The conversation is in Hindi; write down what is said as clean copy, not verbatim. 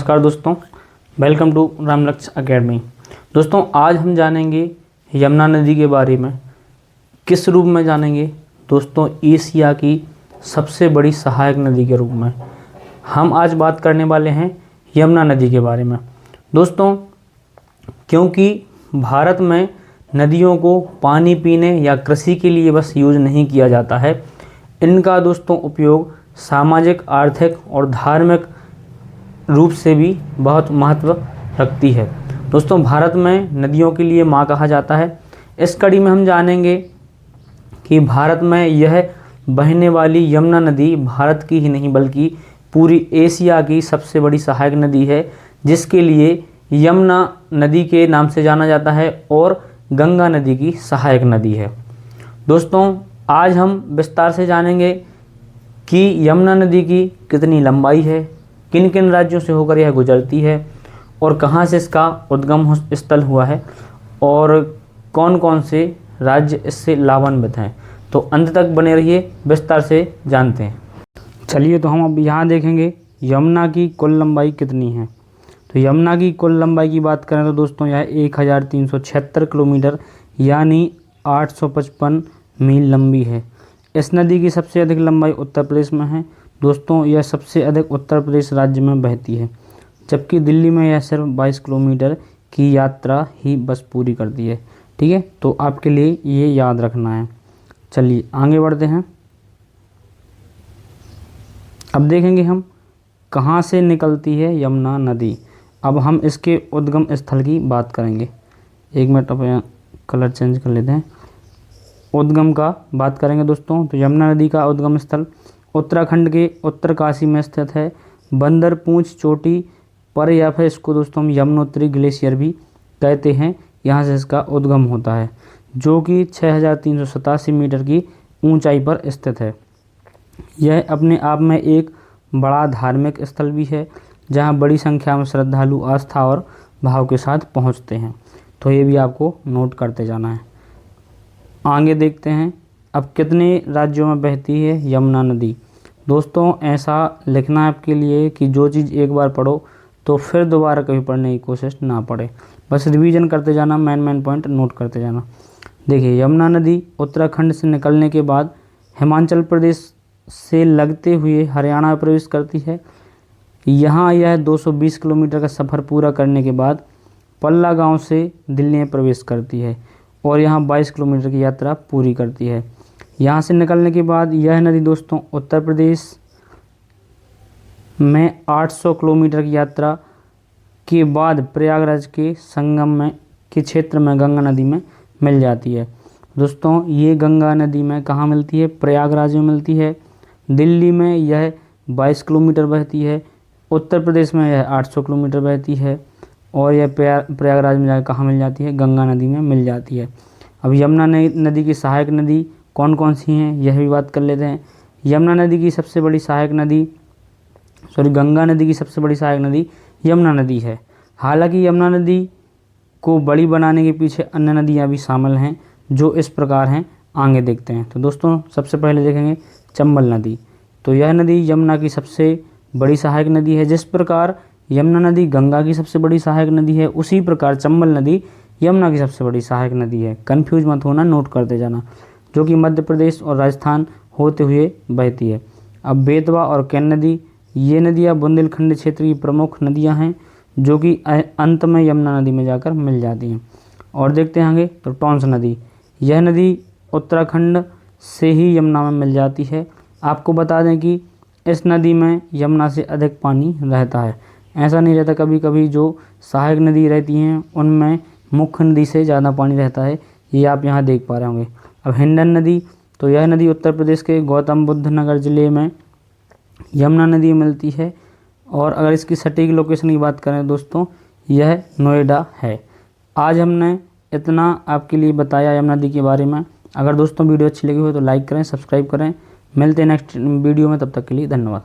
नमस्कार दोस्तों, वेलकम टू रामलक्ष्य एकेडमी। दोस्तों आज हम जानेंगे यमुना नदी के बारे में। किस रूप में जानेंगे? दोस्तों एशिया की सबसे बड़ी सहायक नदी के रूप में हम आज बात करने वाले हैं यमुना नदी के बारे में। दोस्तों क्योंकि भारत में नदियों को पानी पीने या कृषि के लिए बस यूज नहीं किया जाता है, इनका दोस्तों उपयोग सामाजिक, आर्थिक और धार्मिक रूप से भी बहुत महत्व रखती है। दोस्तों भारत में नदियों के लिए माँ कहा जाता है। इस कड़ी में हम जानेंगे कि भारत में यह बहने वाली यमुना नदी भारत की ही नहीं बल्कि पूरी एशिया की सबसे बड़ी सहायक नदी है, जिसके लिए यमुना नदी के नाम से जाना जाता है और गंगा नदी की सहायक नदी है। दोस्तों आज हम विस्तार से जानेंगे कि यमुना नदी की कितनी लंबाई है, किन किन राज्यों से होकर यह गुजरती है और कहाँ से इसका उद्गम स्थल हुआ है और कौन कौन से राज्य इससे लाभान्वित हैं। तो अंत तक बने रहिए, विस्तार से जानते हैं। चलिए तो हम अब यहाँ देखेंगे यमुना की कुल लंबाई कितनी है। तो यमुना की कुल लंबाई की बात करें तो दोस्तों यह 1376 किलोमीटर यानी 855 मील लंबी है। इस नदी की सबसे अधिक लंबाई उत्तर प्रदेश में है। दोस्तों यह सबसे अधिक उत्तर प्रदेश राज्य में बहती है, जबकि दिल्ली में यह सिर्फ 22 किलोमीटर की यात्रा ही बस पूरी करती है। ठीक है, तो आपके लिए ये याद रखना है। चलिए आगे बढ़ते हैं। अब देखेंगे हम कहाँ से निकलती है यमुना नदी। अब हम इसके उद्गम स्थल की बात करेंगे। एक मिनट, अब कलर चेंज कर लेते हैं। उद्गम का बात करेंगे दोस्तों, तो यमुना नदी का उद्गम स्थल उत्तराखंड के उत्तरकाशी में स्थित है। बंदर पूंछ चोटी पर या फिर इसको दोस्तों हम यमुनोत्री ग्लेशियर भी कहते हैं, यहाँ से इसका उद्गम होता है, जो कि 6387 मीटर की ऊंचाई पर स्थित है। यह अपने आप में एक बड़ा धार्मिक स्थल भी है, जहाँ बड़ी संख्या में श्रद्धालु आस्था और भाव के साथ पहुँचते हैं। तो ये भी आपको नोट करते जाना है। आगे देखते हैं अब कितने राज्यों में बहती है यमुना नदी। दोस्तों ऐसा लिखना है आपके लिए कि जो चीज़ एक बार पढ़ो तो फिर दोबारा कभी पढ़ने की कोशिश ना पड़े, बस रिवीजन करते जाना, मेन पॉइंट नोट करते जाना। देखिए यमुना नदी उत्तराखंड से निकलने के बाद हिमाचल प्रदेश से लगते हुए हरियाणा में प्रवेश करती है। यहाँ यह 220 किलोमीटर का सफ़र पूरा करने के बाद पल्ला गांव से दिल्ली में प्रवेश करती है और यहाँ 22 किलोमीटर की यात्रा पूरी करती है। यहाँ से निकलने के बाद यह नदी दोस्तों उत्तर प्रदेश में 800 किलोमीटर की यात्रा के बाद प्रयागराज के संगम में के क्षेत्र में गंगा नदी में मिल जाती है। दोस्तों ये गंगा नदी में कहाँ मिलती है? प्रयागराज में मिलती है। दिल्ली में यह 22 किलोमीटर बहती है, उत्तर प्रदेश में यह 800 किलोमीटर बहती है और यह प्रयागराज में जाकर कहाँ मिल जाती है? गंगा नदी में मिल जाती है। अब यमुना नदी की सहायक नदी कौन कौन सी हैं यह भी बात कर लेते हैं। यमुना नदी की सबसे बड़ी सहायक नदी गंगा नदी की सबसे बड़ी सहायक नदी यमुना नदी है। हालांकि यमुना नदी को बड़ी बनाने के पीछे अन्य नदियां भी शामिल हैं, जो इस प्रकार हैं, आगे देखते हैं। तो दोस्तों सबसे पहले देखेंगे चंबल नदी। तो यह नदी यमुना की सबसे बड़ी सहायक नदी है। जिस प्रकार यमुना नदी गंगा की सबसे बड़ी सहायक नदी है, उसी प्रकार चंबल नदी यमुना की सबसे बड़ी सहायक नदी है। कन्फ्यूज मत होना, नोट करते जाना, जो कि मध्य प्रदेश और राजस्थान होते हुए बहती है। अब बेतवा और केन नदी, ये नदियाँ बुंदेलखंड क्षेत्र की प्रमुख नदियाँ हैं, जो कि अंत में यमुना नदी में जाकर मिल जाती हैं। और देखते हैं आगे, तो टॉन्स नदी, यह नदी उत्तराखंड से ही यमुना में मिल जाती है। आपको बता दें कि इस नदी में यमुना से अधिक पानी रहता है। ऐसा नहीं रहता, कभी कभी जो सहायक नदी रहती हैं उनमें मुख्य नदी से ज़्यादा पानी रहता है, ये आप यहाँ देख पा रहे होंगे। अब हिंडन नदी, तो यह नदी उत्तर प्रदेश के गौतम बुद्ध नगर ज़िले में यमुना नदी मिलती है और अगर इसकी सटीक लोकेशन की बात करें दोस्तों, यह नोएडा है। आज हमने इतना आपके लिए बताया यमुना नदी के बारे में। अगर दोस्तों वीडियो अच्छी लगी हो तो लाइक करें, सब्सक्राइब करें। मिलते हैं नेक्स्ट वीडियो में, तब तक के लिए धन्यवाद।